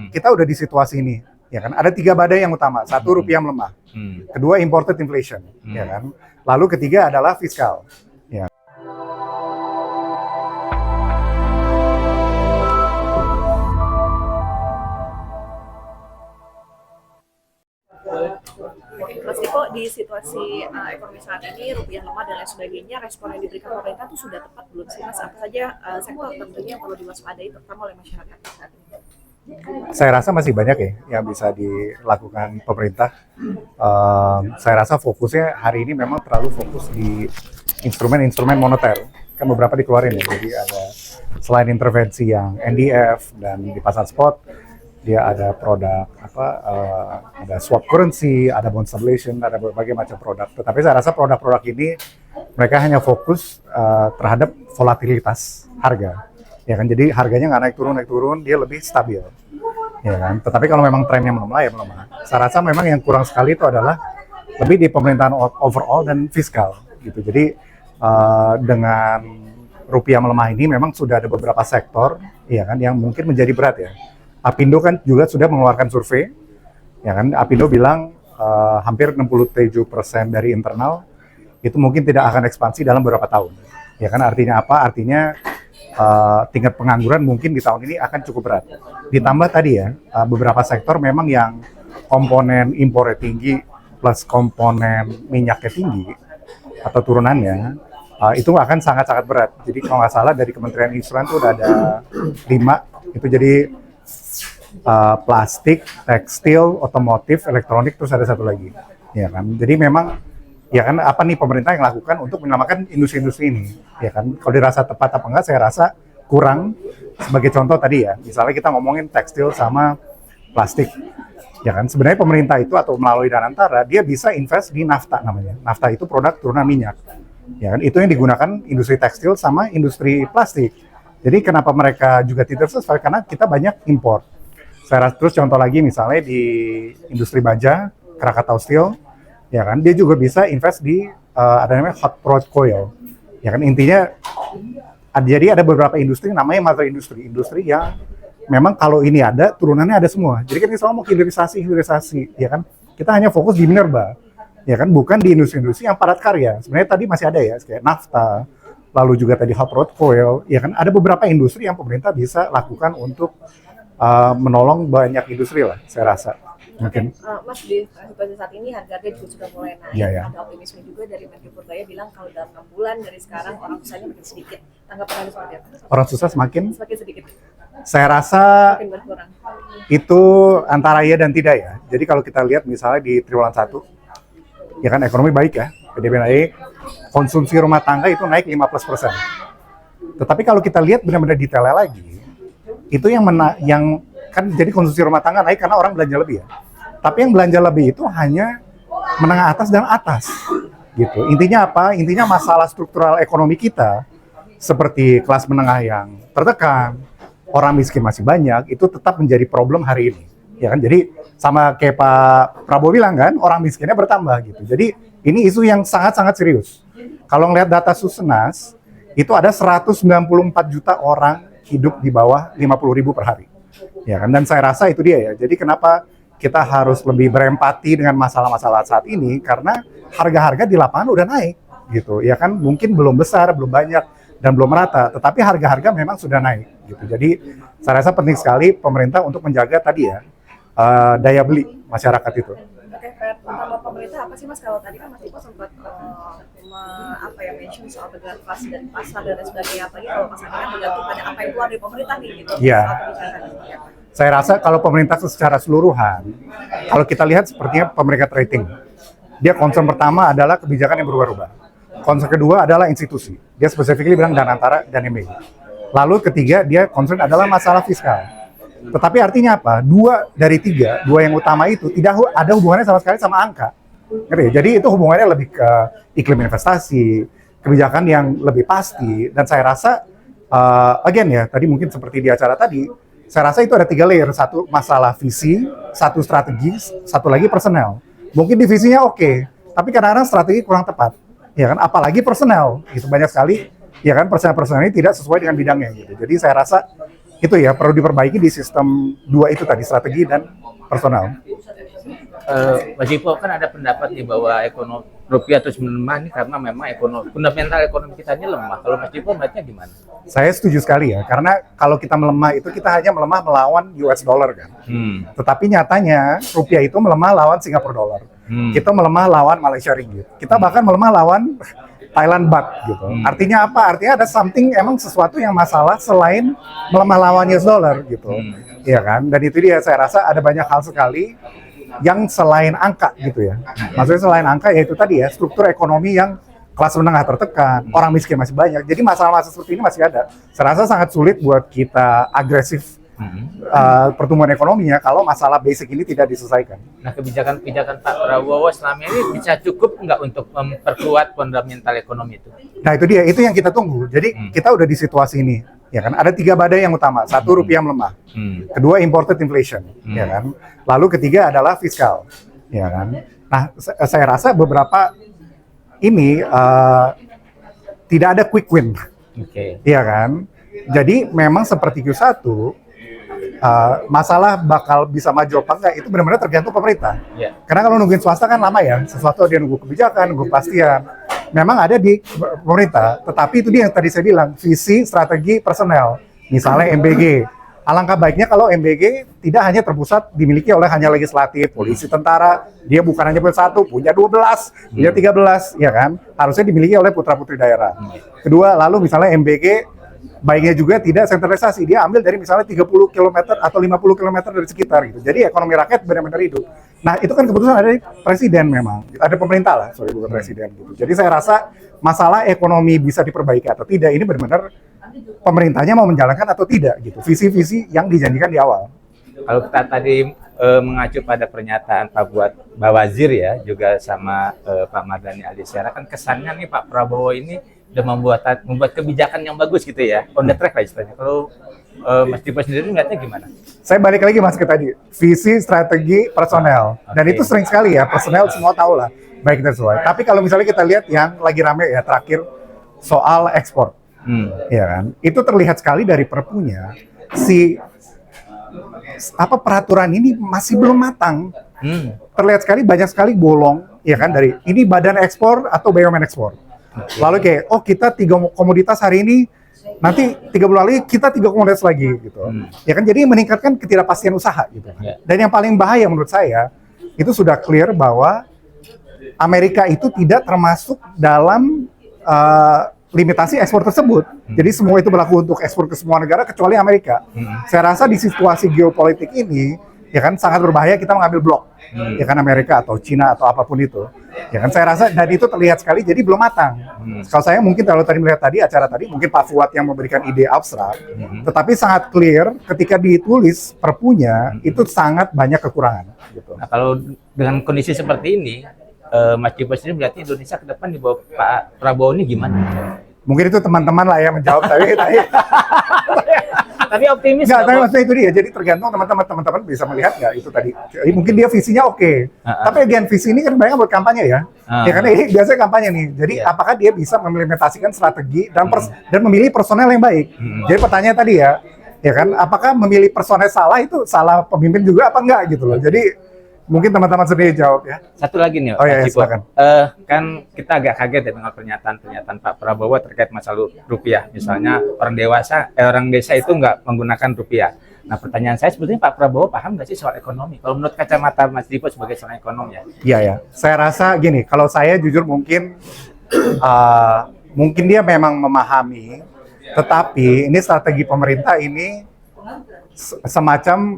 kita udah di situasi ini, ya kan? Ada 3 badai yang utama. Satu, rupiah melemah. Kedua, imported inflation, ya kan? Lalu ketiga adalah fiskal. Ya. Mas Diko, di situasi ekonomi saat ini, rupiah lemah dan lain sebagainya, respon yang diberikan pemerintah itu sudah tepat belum sih Mas? Apa saja sektor tentunya yang perlu diwaspadai terutama oleh masyarakat saat ini? Saya rasa masih banyak ya yang bisa dilakukan pemerintah. Saya rasa fokusnya hari ini memang terlalu fokus di instrumen-instrumen moneter. Kan beberapa dikeluarin ya, jadi ada selain intervensi yang NDF dan di pasar spot, dia ada produk ada swap currency, ada bond stabilization, ada berbagai macam produk. Tetapi saya rasa produk-produk ini mereka hanya fokus terhadap volatilitas harga, ya kan. Jadi harganya nggak naik turun, dia lebih stabil, ya kan. Tetapi kalau memang trennya melemah ya melemah. Saya rasa memang yang kurang sekali itu adalah lebih di pemerintahan overall dan fiskal, gitu. Jadi dengan rupiah melemah ini memang sudah ada beberapa sektor, ya kan, yang mungkin menjadi berat ya. Apindo kan juga sudah mengeluarkan survei, ya kan. Apindo bilang hampir 67% dari internal itu mungkin tidak akan ekspansi dalam beberapa tahun. Ya kan, artinya apa? Artinya tingkat pengangguran mungkin di tahun ini akan cukup berat. Ditambah tadi ya, beberapa sektor memang yang komponen impornya tinggi plus komponen minyaknya tinggi atau turunannya, itu akan sangat-sangat berat. Jadi kalau nggak salah dari Kementerian Insuran itu udah ada 5, itu jadi plastik, tekstil, otomotif, elektronik, terus ada satu lagi, ya kan. Jadi memang, ya kan, apa nih pemerintah yang lakukan untuk menyelamatkan industri-industri ini, ya kan. Kalau dirasa tepat apa enggak, saya rasa kurang. Sebagai contoh tadi ya, misalnya kita ngomongin tekstil sama plastik, ya kan. Sebenarnya pemerintah itu atau melalui Danantara, dia bisa invest di nafta namanya. Nafta itu produk turunan minyak, ya kan. Itu yang digunakan industri tekstil sama industri plastik. Jadi kenapa mereka juga tidak sesuai? Karena kita banyak impor. Saya terus contoh lagi misalnya di industri baja, Krakatau Steel, ya kan, dia juga bisa invest di ada namanya hot rolled coil, ya kan. Intinya jadi ada beberapa industri namanya mother industri yang memang kalau ini ada turunannya ada semua. Jadi kan kita selalu mau hilirisasi, ya kan. Kita hanya fokus di minerba, ya kan, bukan di industri-industri yang padat karya. Sebenarnya tadi masih ada ya, kayak nafta, lalu juga tadi hot rolled coil, ya kan. Ada beberapa industri yang pemerintah bisa lakukan untuk menolong banyak industri lah, saya rasa. Mungkin. Mas, di situasi saat ini harga-harga juga sudah mulai naik. Ya. Ada optimisme juga dari Menteri Purdaya bilang kalau dalam 6 bulan dari sekarang orang susahnya makin sedikit. Tanggapan Anda seperti apa? Orang susah semakin sedikit. Saya rasa Makin berkurang. Itu antara iya dan tidak ya. Jadi kalau kita lihat misalnya di triwulan 1, ya kan, ekonomi baik ya, PDB naik, konsumsi rumah tangga itu naik 15%. Tetapi kalau kita lihat benar-benar detailnya lagi, itu yang kan jadi konsumsi rumah tangga naik karena orang belanja lebih ya. Tapi yang belanja lebih itu hanya menengah atas dan atas, gitu. Intinya apa? Intinya masalah struktural ekonomi kita seperti kelas menengah yang tertekan, orang miskin masih banyak, itu tetap menjadi problem hari ini, ya kan. Jadi sama kayak Pak Prabowo bilang kan, orang miskinnya bertambah gitu. Jadi ini isu yang sangat-sangat serius. Kalau ngelihat data Susenas, itu ada 194 juta orang hidup di bawah 50.000 per hari, ya kan. Dan saya rasa itu dia ya. Jadi kenapa kita harus lebih berempati dengan masalah-masalah saat ini, karena harga-harga di lapangan udah naik, gitu, ya kan. Mungkin belum besar, belum banyak, dan belum merata, tetapi harga-harga memang sudah naik, gitu. Jadi saya rasa penting sekali pemerintah untuk menjaga tadi ya daya beli masyarakat itu. Oke, utama pemerintah apa sih Mas? Kalau tadi kan Mas Diko sempat mention soal pegangan kelas dan pasar dan sebagainya, apalagi kalau pasarnya kan bergantung pada apa yang keluar dari pemerintah nih, gitu. Iya. Ya. Saya rasa kalau pemerintah secara keseluruhan, kalau kita lihat sepertinya pemerintah rating, dia concern pertama adalah kebijakan yang berubah-ubah. Concern kedua adalah institusi. Dia specifically bilang Danantara dan MBI. Lalu ketiga dia concern adalah masalah fiskal. Tetapi artinya apa? 2 dari 3, 2 yang utama itu tidak ada hubungannya sama sekali sama angka. Jadi itu hubungannya lebih ke iklim investasi, kebijakan yang lebih pasti. Dan saya rasa, again ya, tadi mungkin seperti di acara tadi, saya rasa itu ada 3 layer. Satu masalah visi, satu strategi, satu lagi personel. Mungkin divisinya oke, tapi kadang-kadang strategi kurang tepat, ya kan? Apalagi personel, itu banyak sekali, ya kan, personel ini tidak sesuai dengan bidangnya gitu. Jadi saya rasa itu ya perlu diperbaiki di sistem dua itu tadi, strategi dan personal. Mas Dipo, kan ada pendapat nih bahwa ekonomi rupiah terus melemah nih karena memang fundamental ekonomi kita ini lemah. Kalau Mas Dipo melihatnya gimana? Saya setuju sekali ya, karena kalau kita melemah itu kita hanya melemah melawan US dollar kan. Tetapi nyatanya rupiah itu melemah lawan Singapura dollar. Kita melemah lawan Malaysia ringgit. Kita bahkan melemah lawan Thailand baht gitu. Artinya apa? Artinya ada something, emang sesuatu yang masalah selain melemah lawan US dollar gitu. Iya kan? Dan itu dia, saya rasa ada banyak hal sekali yang selain angka gitu ya. Maksudnya selain angka yaitu tadi ya, struktur ekonomi yang kelas menengah tertekan, orang miskin masih banyak. Jadi masalah-masalah seperti ini masih ada. Saya rasa sangat sulit buat kita agresif pertumbuhan ekonominya kalau masalah basic ini tidak diselesaikan. Nah, kebijakan-kebijakan Pak Prabowo selama ini bisa cukup nggak untuk memperkuat fundamental ekonomi itu? Nah itu dia, itu yang kita tunggu. Jadi kita udah di situasi ini, ya kan? Ada 3 badai yang utama. 1, rupiah melemah. Kedua, imported inflation, ya kan? Lalu ketiga adalah fiskal, ya kan? Nah, saya rasa beberapa ini tidak ada quick win, ya kan? Jadi memang seperti Q1, masalah bakal bisa maju apa enggak itu benar-benar tergantung pemerintah. Karena kalau nungguin swasta kan lama ya, sesuatu dia nunggu kebijakan, nunggu kepastian. Memang ada di pemerintah, tetapi itu dia yang tadi saya bilang, visi, strategi, personel. Misalnya MBG. Alangkah baiknya kalau MBG tidak hanya terpusat dimiliki oleh hanya legislatif, polisi, tentara. Dia bukan hanya punya 1, punya 12, punya 13, ya kan? Harusnya dimiliki oleh putra-putri daerah. Kedua, lalu misalnya MBG baiknya juga tidak sentralisasi. Dia ambil dari misalnya 30 km atau 50 km dari sekitar gitu. Jadi ekonomi rakyat benar-benar hidup. Nah, itu kan keputusan ada di presiden memang. Ada pemerintah lah, sorry bukan presiden gitu. Jadi saya rasa masalah ekonomi bisa diperbaiki atau tidak ini benar-benar pemerintahnya mau menjalankan atau tidak gitu. Visi-visi yang dijanjikan di awal. Kalau kita tadi mengacu pada pernyataan Pak Bawazir ya, juga sama Pak Mardhani Alisera, kan kesannya nih Pak Prabowo ini udah membuat kebijakan yang bagus gitu ya, on the track lah istilahnya. Kalau Mas Dipo sendiri ngeliatnya gimana? Saya balik lagi Mas ke tadi, visi, strategi, personel. Dan itu sering sekali ya, personel semua tahu lah, baik dan sesuai. Tapi kalau misalnya kita lihat yang lagi rame ya terakhir soal ekspor, ya kan, itu terlihat sekali dari perpunya peraturan ini masih belum matang. Terlihat sekali banyak sekali bolong, ya kan, dari ini badan ekspor atau BUMN ekspor. Lalu kayak, oh kita 3 komoditas hari ini, nanti 3 bulan lagi kita 3 komoditas lagi gitu. Ya kan, jadi meningkatkan ketidakpastian usaha gitu. Dan yang paling bahaya menurut saya, itu sudah clear bahwa Amerika itu tidak termasuk dalam limitasi ekspor tersebut. Jadi semua itu berlaku untuk ekspor ke semua negara kecuali Amerika. Saya rasa di situasi geopolitik ini, ya kan sangat berbahaya kita mengambil blok. Ya kan Amerika atau Cina atau apapun itu. Ya kan saya rasa dan itu terlihat sekali jadi belum matang. Kalau saya mungkin kalau tadi melihat tadi acara tadi mungkin Pak Fuad yang memberikan ide abstrak, tetapi sangat clear ketika ditulis perpunya itu sangat banyak kekurangan gitu. Nah, kalau dengan kondisi seperti ini, Mas Dipo sendiri melihatnya Indonesia ke depan di bawah Pak Prabowo ini gimana? Mungkin itu teman-teman lah yang menjawab tapi optimis nggak, tapi maksudnya itu dia. Jadi tergantung teman-teman bisa melihat nggak itu tadi. Jadi mungkin dia visinya oke. Tapi again visi ini kan banyak buat kampanye ya. Ya karena ini biasanya kampanye nih. Jadi apakah dia bisa mengimplementasikan strategi dan memilih personel yang baik. Jadi pertanyaan tadi ya kan apakah memilih personel salah itu salah pemimpin juga apa enggak gitu loh. Jadi mungkin teman-teman sendiri jawab ya. Satu lagi nih, oh, ya, silakan. Kan kita agak kaget ya dengan pernyataan Pak Prabowo terkait masalah rupiah. Misalnya orang desa itu nggak menggunakan rupiah. Nah pertanyaan saya sebetulnya Pak Prabowo paham nggak sih soal ekonomi? Kalau menurut kacamata Mas Dipo sebagai seorang ekonom ya? Iya ya. Saya rasa gini, kalau saya jujur mungkin dia memang memahami, tetapi ini strategi pemerintah ini semacam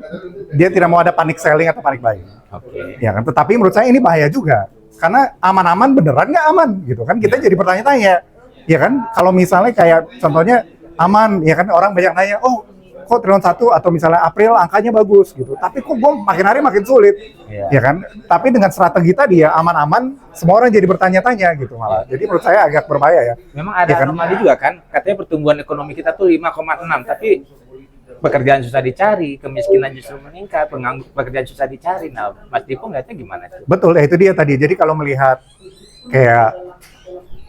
dia tidak mau ada panic selling atau panic buying. Ya kan, tetapi menurut saya ini bahaya juga karena aman-aman beneran nggak aman gitu kan, kita jadi bertanya-tanya ya kan, kalau misalnya kayak contohnya aman ya kan, orang banyak nanya oh kok triwulan 1 atau misalnya April angkanya bagus gitu, tapi kok gue makin hari makin sulit ya kan, tapi dengan strategi tadi ya aman-aman semua orang jadi bertanya-tanya gitu malah, jadi menurut saya agak berbahaya ya. Memang ada ya anomali juga kan, katanya pertumbuhan ekonomi kita tuh 5,6 tapi pekerjaan susah dicari, kemiskinan justru meningkat, pekerjaan susah dicari. Nah, Mas Dipo ngeliatnya gimana? Betul, ya itu dia tadi. Jadi kalau melihat kayak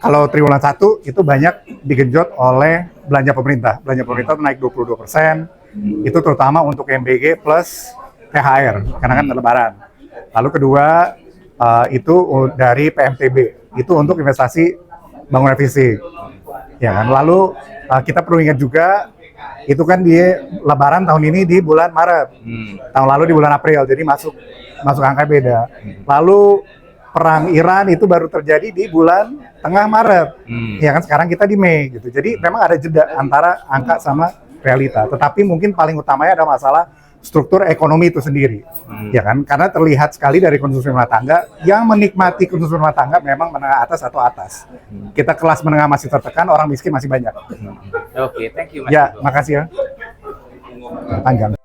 kalau triwulan 1 itu banyak digenjot oleh belanja pemerintah. Belanja pemerintah naik 22%. Itu terutama untuk MBG plus THR karena kan Lebaran. Lalu kedua itu dari PMTB, itu untuk investasi bangunan fisik. Ya kan. Lalu kita perlu ingat juga itu kan di Lebaran tahun ini di bulan Maret. Tahun lalu di bulan April, jadi masuk angka beda. Lalu perang Iran itu baru terjadi di bulan tengah Maret. Ya kan sekarang kita di Mei gitu. Jadi memang ada jeda antara angka sama realita. Tetapi mungkin paling utamanya ada masalah struktur ekonomi itu sendiri. Ya kan? Karena terlihat sekali dari konsumsi rumah tangga yang menikmati konsumsi rumah tangga memang menengah atas atau atas. Kita kelas menengah masih tertekan, orang miskin masih banyak. Oke, thank you Mas. Ya, makasih ya. Panjang.